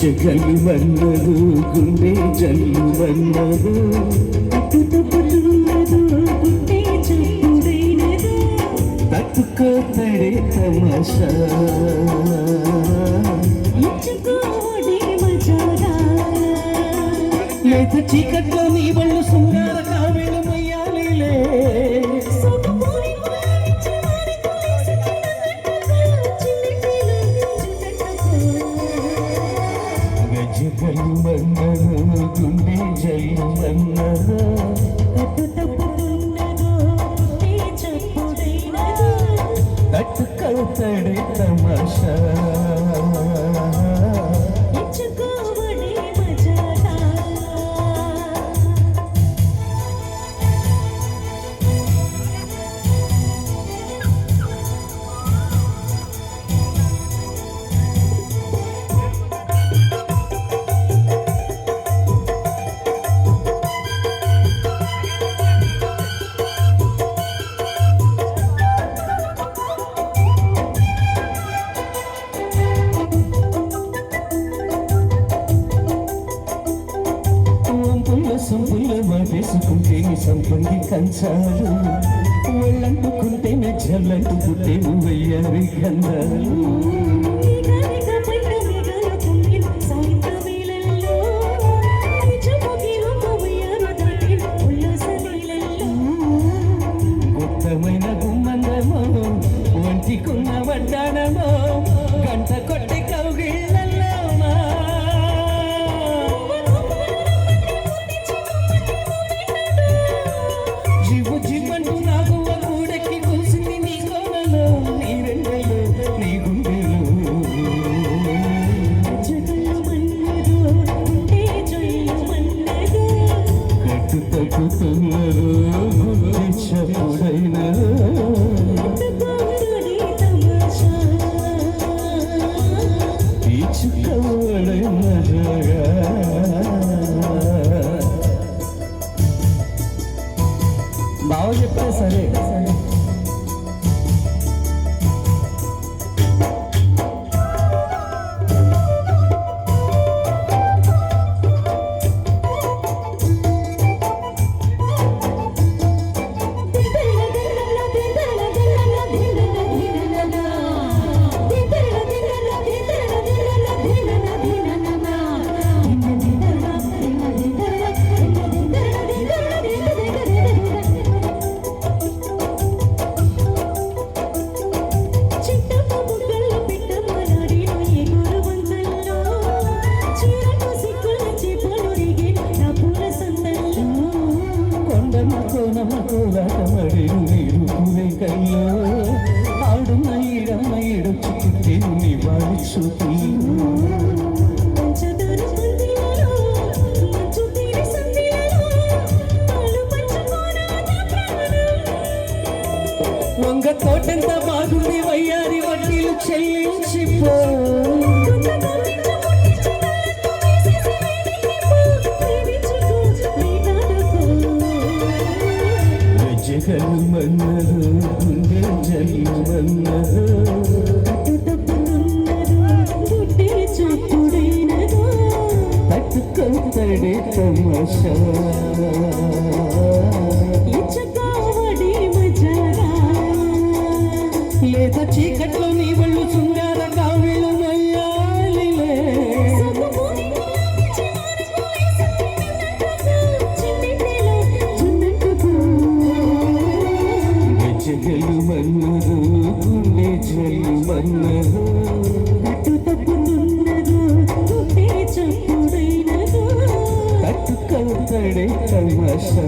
జగలు మన్నదు గుండె జల్లు మన్నదు తట్టుకోతడే తమాషా లేత చీకట్లో నీ బళ్ళు శృంగార కావేలు మయ్యాలిలే గజగలు మన్నదు గుండె జల్లు మన్నదు తట్టుకోతడే తమాషా సంపుల్లో వేసుకుంటేనే సంపంగి కంచాలు ఒళ్ళంటుకుంటేనే జల్లంటుకుంటేను వెయ్యారి గంధాలు గుత్తమైన గుమ్మందమో ఒంటికున్న వడ్డానమో గంట కొట్టి కౌగిళ్ళల్లోనా జీవంటూ నాకు కూడెక్కి కూసింది నీ కోనలో నీ రెండలో నీ గుండెలో కట్టు తగ్గుతున్నారు గుండె చప్పుడైనా తీర్చుకోవడైనగా బావ చెప్తే సరే కోలాటమడి నీరు పూలే కల్లో ఆడున్న ఈడమ్మ ఈడొచ్చుకుంటేను నీ వాడి చూపులు వంగ తోటంత బాగుంది వయ్యారి వడ్డీలు చెల్లించిపో జగలు మన్నదు గుండె జల్లు మన్నదు తట్టుకోతడే తమాషా లేత చీకట్లో నీ బళ్ళు శృంగార కావేలు మయ్యాలిలే జగలు మన్నదు గుండె జల్లు మన్నదు తట్టుకోతడే తమాషా